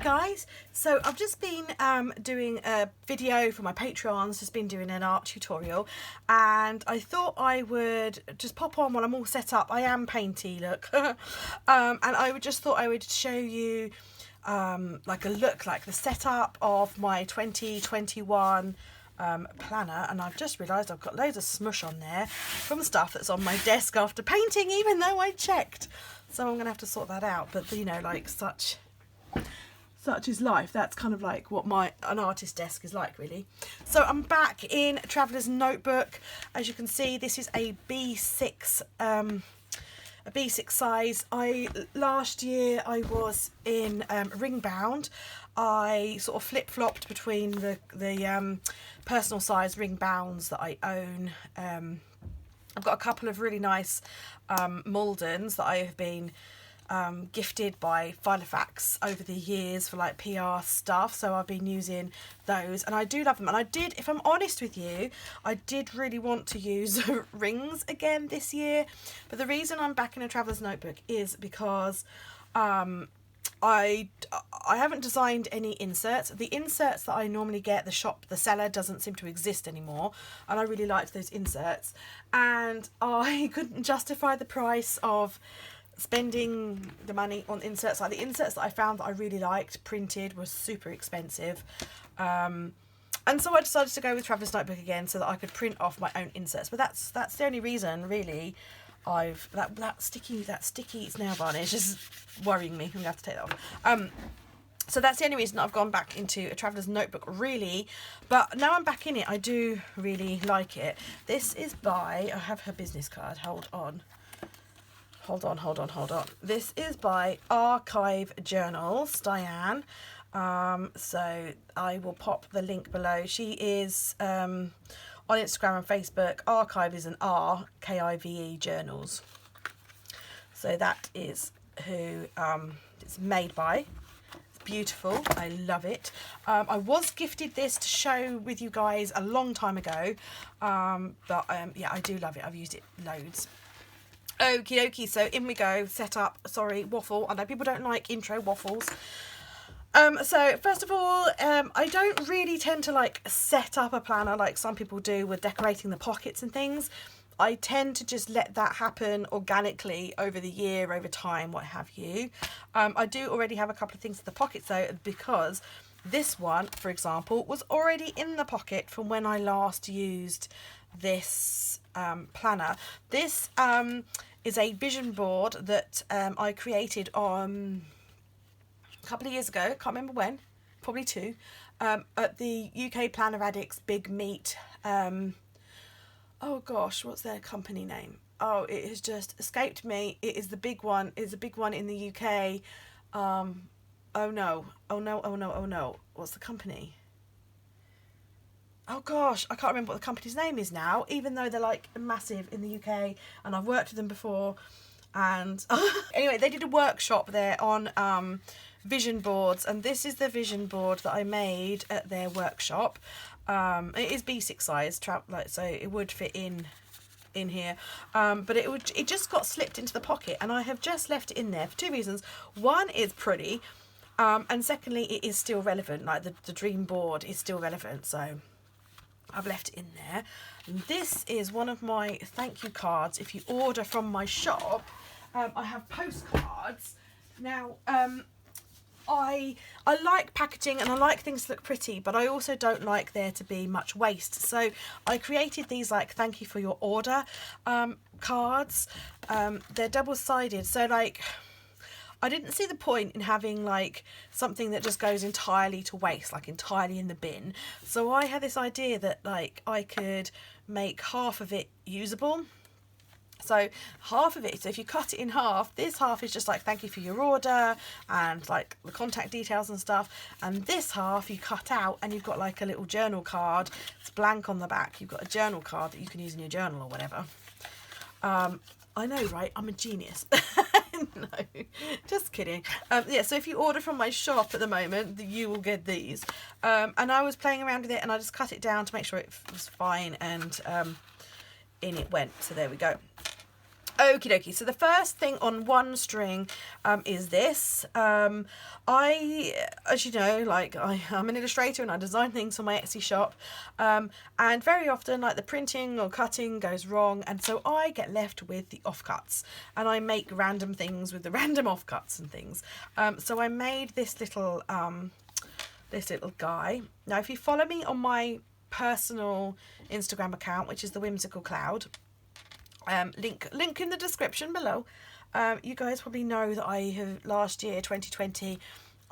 guys, so I've just been doing a video for my Patreons, just been doing an art tutorial, and I thought I would just pop on when I'm all set up. I am painty, look. And I just thought I would show you like a look, like the setup of my 2021 planner. And I've just realised I've got loads of smush on there from stuff that's on my desk after painting, even though I checked. So I'm going to have to sort that out. But, you know, like such is life. That's kind of like what an artist desk is like, really. So I'm back in Traveller's Notebook. As you can see, this is a B6 size. Last year I was in ring bound. I sort of flip-flopped between the personal size ring bounds that I own. I've got a couple of really nice Maldens that I have been gifted by Filofax over the years for like PR stuff, so I've been using those and I do love them. And I did, if I'm honest with you, I did really want to use rings again this year, but the reason I'm back in a Traveller's Notebook is because I haven't designed any inserts. The inserts that I normally get, the seller doesn't seem to exist anymore, and I really liked those inserts, and I couldn't justify the price of spending the money on inserts. Like the inserts that I found that I really liked printed was super expensive, and so I decided to go with Traveller's Notebook again so that I could print off my own inserts. But that's the only reason really. That sticky nail varnish is worrying me. I'm gonna have to take that off. So that's the only reason I've gone back into a Traveller's Notebook, really. But now I'm back in it, I do really like it. This is by, I have her business card, hold on. This is by Archive Journals, Diane. So I will pop the link below. She is on Instagram and Facebook. Archive is an R, K-I-V-E, Journals. So that is who it's made by. It's beautiful. I love it. I was gifted this to show with you guys a long time ago. But yeah, I do love it. I've used it loads. Okie dokie, so in we go. Set up, sorry, waffle. I know people don't like intro waffles. So first of all, I don't really tend to like set up a planner like some people do with decorating the pockets and things. I tend to just let that happen organically over the year, over time, what have you. I do already have a couple of things in the pockets though, because this one, for example, was already in the pocket from when I last used this planner. This is a vision board that I created on a couple of years ago, can't remember when, probably 2, at the UK Planner Addicts Big Meet. Oh gosh, what's their company name? Oh, it has just escaped me. It is the big one. It's a big one in the UK. Oh no. What's the company? Oh gosh, I can't remember what the company's name is now, even though they're like massive in the UK and I've worked with them before. And anyway, they did a workshop there on vision boards, and this is the vision board that I made at their workshop. It is B6 size, so it would fit in here, but it just got slipped into the pocket, and I have just left it in there for 2 reasons. One, it's pretty, and secondly, it is still relevant. Like the dream board is still relevant, so I've left it in there. And this is one of my thank you cards. If you order from my shop, I have postcards. Now, I like packaging and I like things to look pretty, but I also don't like there to be much waste. So I created these like thank you for your order cards. They're double-sided, so like I didn't see the point in having like something that just goes entirely to waste, like entirely in the bin. So I had this idea that like I could make half of it usable. So half of it, so if you cut it in half, this half is just like thank you for your order and like the contact details and stuff, and this half you cut out and you've got like a little journal card. It's blank on the back. You've got a journal card that you can use in your journal or whatever. I know, right? I'm a genius. No, just kidding. Yeah, so if you order from my shop at the moment, you will get these. And I was playing around with it and I just cut it down to make sure it was fine, and in it went. So there we go. Okie dokie. So the first thing on one string is this. As you know, like I'm an illustrator and I design things for my Etsy shop. And very often like the printing or cutting goes wrong. And so I get left with the offcuts and I make random things with the random offcuts and things. So I made this little guy. Now, if you follow me on my personal Instagram account, which is the Whimsical Cloud, link in the description below. You guys probably know that I have last year 2020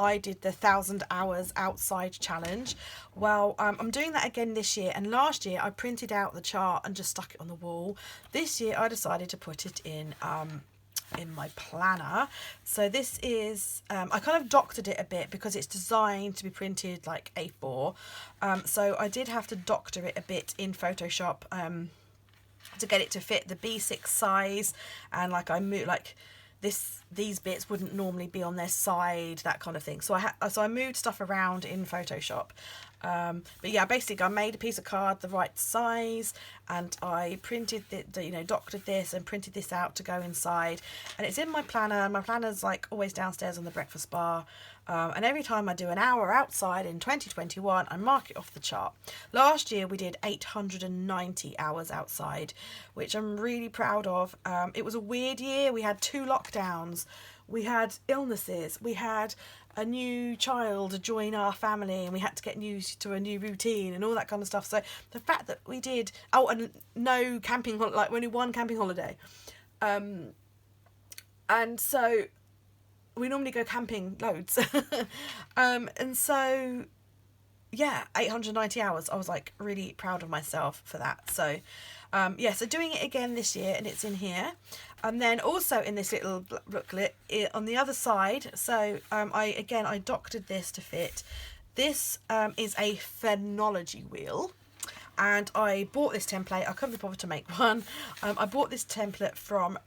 I did the 1,000 hours outside challenge. Well, I'm doing that again this year, and last year I printed out the chart and just stuck it on the wall. This year I decided to put it in my planner. So this is I kind of doctored it a bit because it's designed to be printed like A4, so I did have to doctor it a bit in Photoshop to get it to fit the B6 size, and like I moved like these bits wouldn't normally be on their side, that kind of thing. So I moved stuff around in Photoshop. But yeah, basically I made a piece of card the right size, and I printed doctored this and printed this out to go inside, and it's in my planner. My planner's like always downstairs on the breakfast bar, and every time I do an hour outside in 2021 I mark it off the chart. Last year we did 890 hours outside, which I'm really proud of. It was a weird year. We had 2 lockdowns, we had illnesses, we had a new child join our family, and we had to get used to a new routine and all that kind of stuff. So the fact that we did, and no camping, like only 1 camping holiday, and so we normally go camping loads, and so yeah, 890 hours. I was like really proud of myself for that. So yeah, so doing it again this year, and it's in here. And then also in this little booklet on the other side, so I doctored this to fit. This is a phonology wheel, and I bought this template. I couldn't be bothered to make one. I bought this template from,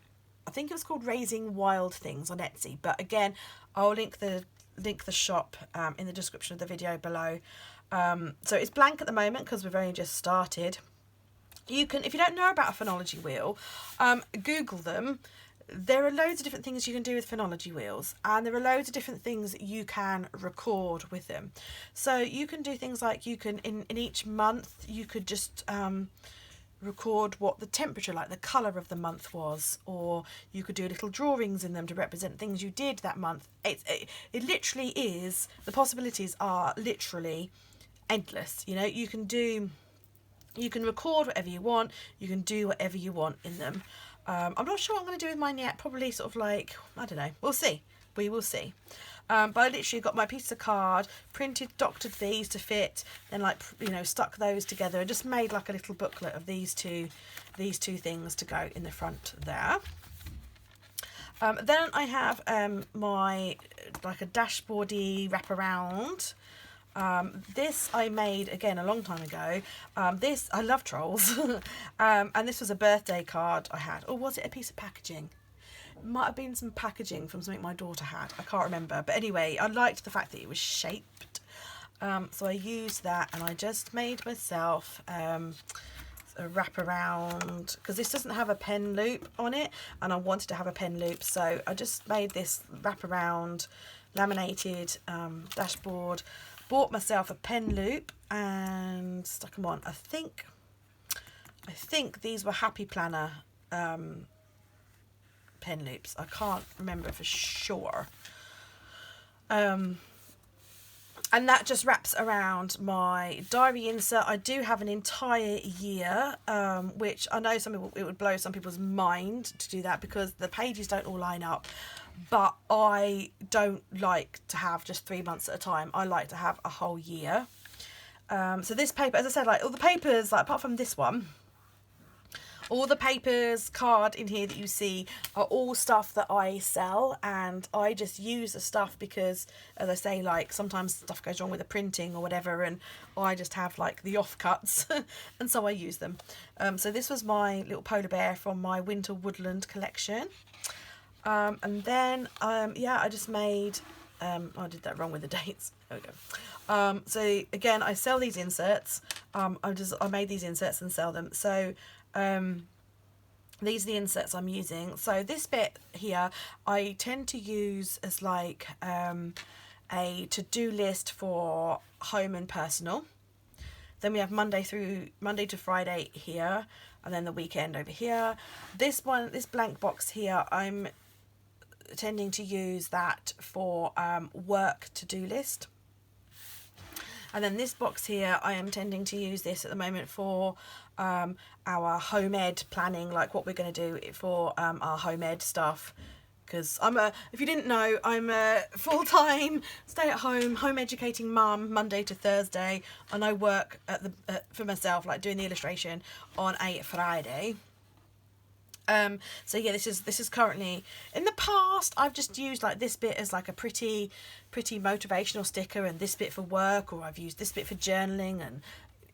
I think it was called Raising Wild Things on Etsy, but again I'll link the shop in the description of the video below. So it's blank at the moment because we've only just started. You can, if you don't know about a phonology wheel, Google them. There are loads of different things you can do with phonology wheels, and there are loads of different things that you can record with them. So you can do things like you can, in each month, you could just record what the temperature, like the colour of the month was, or you could do little drawings in them to represent things you did that month. It literally is, the possibilities are literally endless. You know, you can record whatever you want, you can do whatever you want in them. I'm not sure what I'm going to do with mine yet, probably sort of like, I don't know, we'll see, we will see. But I literally got my piece of card, doctored these to fit, then stuck those together and just made like a little booklet of these two things to go in the front there. Then I have my like a dashboardy wraparound. This I made again a long time ago. This, I love trolls. And this was a birthday card I had, or was it a piece of packaging? It might have been some packaging from something my daughter had, I can't remember, but anyway, I liked the fact that it was shaped, so I used that, and I just made myself a wraparound, because this doesn't have a pen loop on it and I wanted to have a pen loop, so I just made this wraparound laminated dashboard. Bought myself a pen loop and stuck them on. I think these were Happy Planner pen loops. I can't remember for sure. And that just wraps around my diary insert. I do have an entire year, which I know it would blow some people's mind to do that because the pages don't all line up. But I don't like to have just 3 months at a time. I like to have a whole year. So this paper, as I said, like all the papers, like apart from this one, all the papers, card in here that you see are all stuff that I sell, and I just use the stuff because, as I say, like sometimes stuff goes wrong with the printing or whatever, and I just have like the offcuts and so I use them. So this was my little polar bear from my Winter Woodland collection. And then, yeah, I just made, I did that wrong with the dates. There we go. So again, I sell these inserts. I made these inserts and sell them. So, these are the inserts I'm using. So this bit here I tend to use as like a to-do list for home and personal. Then we have Monday to Friday here, and then the weekend over here. This blank box here, I'm tending to use that for work to-do list. And then this box here, I am tending to use this at the moment for our home ed planning, like what we're going to do for our home ed stuff. Because if you didn't know, I'm a full-time stay-at-home home educating mum Monday to Thursday, and I work for myself, like doing the illustration on a Friday. So yeah, this is currently, in the past I've just used like this bit as like a pretty motivational sticker, and this bit for work, or I've used this bit for journaling, and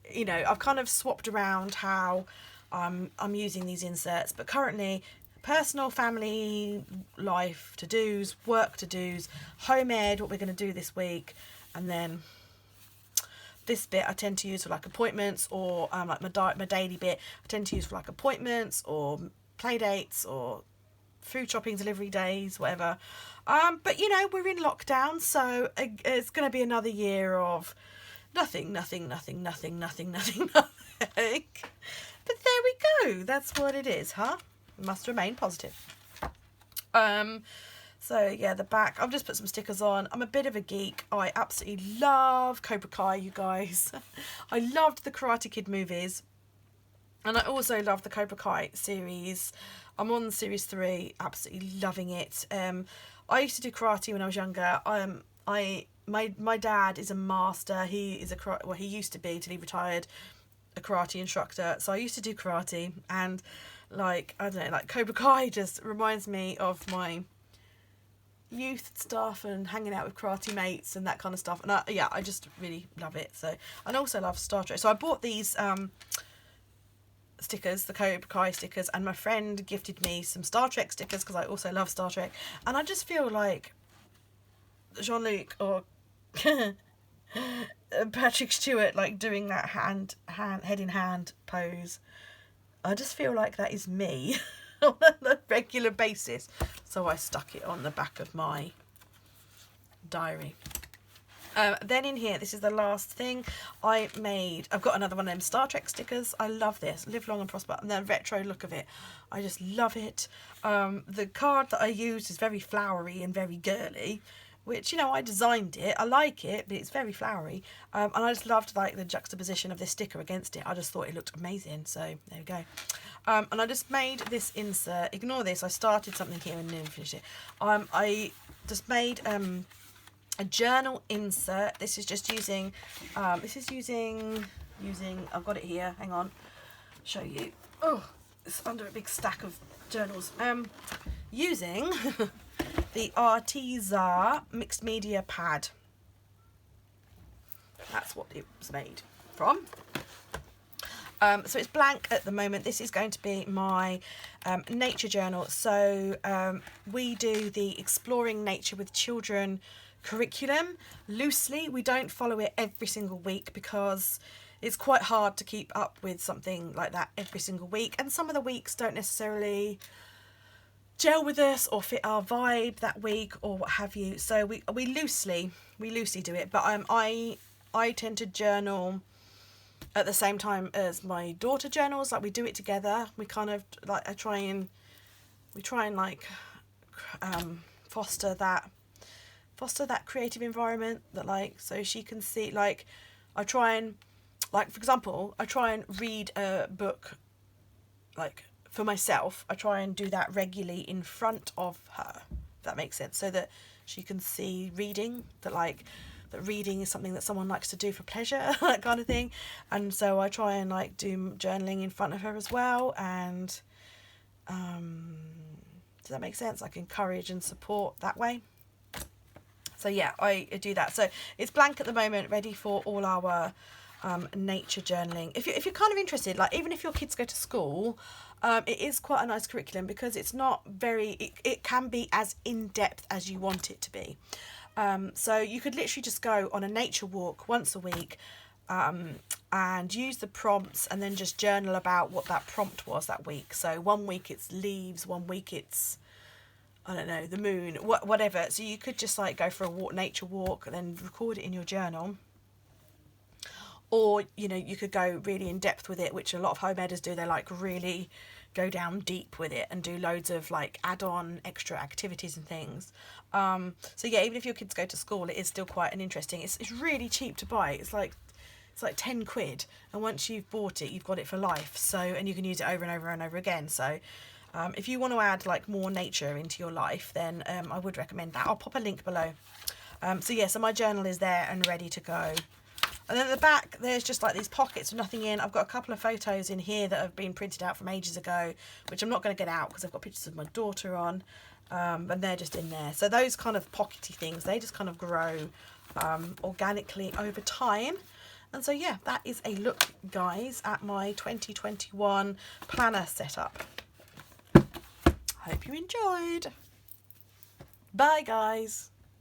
you know, I've kind of swapped around how I'm using these inserts. But currently, personal, family, life to-dos, work to-dos, home ed, what we're going to do this week, and then this bit I tend to use for like appointments, or like my daily bit I tend to use for like appointments or play dates or food shopping delivery days, whatever. But you know, we're in lockdown, so it's going to be another year of nothing. But there we go, that's what it is, huh? Must remain positive. So yeah, the back, I've just put some stickers on. I'm a bit of a geek. I absolutely love Cobra Kai, you guys. I loved the Karate Kid movies, and I also love the Cobra Kai series. I'm on series 3, absolutely loving it. I used to do karate when I was younger. My dad is a master. He is he used to be, till he retired, a karate instructor. So I used to do karate, and like, I don't know, like Cobra Kai just reminds me of my youth stuff and hanging out with karate mates and that kind of stuff. And I just really love it. So, and also love Star Trek. So I bought these stickers, the Cobra Kai stickers, and my friend gifted me some Star Trek stickers because I also love Star Trek. And I just feel like Jean-Luc or Patrick Stewart, like doing that head in hand pose. I just feel like that is me on a regular basis. So I stuck it on the back of my diary. Then in here, this is the last thing I made. I've got another one of them Star Trek stickers. I love this. Live long and prosper. And the retro look of it, I just love it. The card that I used is very flowery and very girly, which, you know, I designed it. I like it, but it's very flowery. And I just loved like the juxtaposition of this sticker against it. I just thought it looked amazing. So there we go. And I just made this insert. Ignore this. I started something here and then finished it. I just made a journal insert. This is just using, using, I've got it here. Hang on. Show you. Oh, it's under a big stack of journals. Using the Arteza mixed media pad. That's what it was made from. So it's blank at the moment. This is going to be my nature journal. So we do the Exploring Nature with Children curriculum loosely. We don't follow it every single week because it's quite hard to keep up with something like that every single week, and some of the weeks don't necessarily gel with us or fit our vibe that week or what have you. So we loosely do it, but I tend to journal at the same time as my daughter journals. Like, we do it together. We kind of like, we try and like foster that creative environment, that like, so she can see, like, I try and, like, for example, I try and read a book, like, for myself. I try and do that regularly in front of her, if that makes sense, so that she can see reading, that reading is something that someone likes to do for pleasure, that kind of thing. And so I try and like do journaling in front of her as well. And does that make sense? Like, encourage and support that way. So yeah, I do that. So it's blank at the moment, ready for all our nature journaling. If you're kind of interested, like, even if your kids go to school, it is quite a nice curriculum, because it's not very, it can be as in-depth as you want it to be. So you could literally just go on a nature walk once a week, and use the prompts and then just journal about what that prompt was that week. So one week it's leaves, one week it's, I don't know, the moon, whatever. So you could just like go for a walk, nature walk, and then record it in your journal. Or, you know, you could go really in depth with it, which a lot of homemeders do. They like really go down deep with it and do loads of like add-on extra activities and things. So yeah, even if your kids go to school, it is still quite an interesting, it's really cheap to buy. It's like 10 quid, and once you've bought it, you've got it for life. So, and you can use it over and over and over again. So if you want to add like more nature into your life, then I would recommend that. I'll pop a link below. So yeah, so my journal is there and ready to go. And then at the back, there's just like these pockets with nothing in. I've got a couple of photos in here that have been printed out from ages ago, which I'm not going to get out because I've got pictures of my daughter on, and they're just in there. So those kind of pockety things, they just kind of grow organically over time. And so yeah, that is a look, guys, at my 2021 planner setup. Hope you enjoyed. Bye, guys.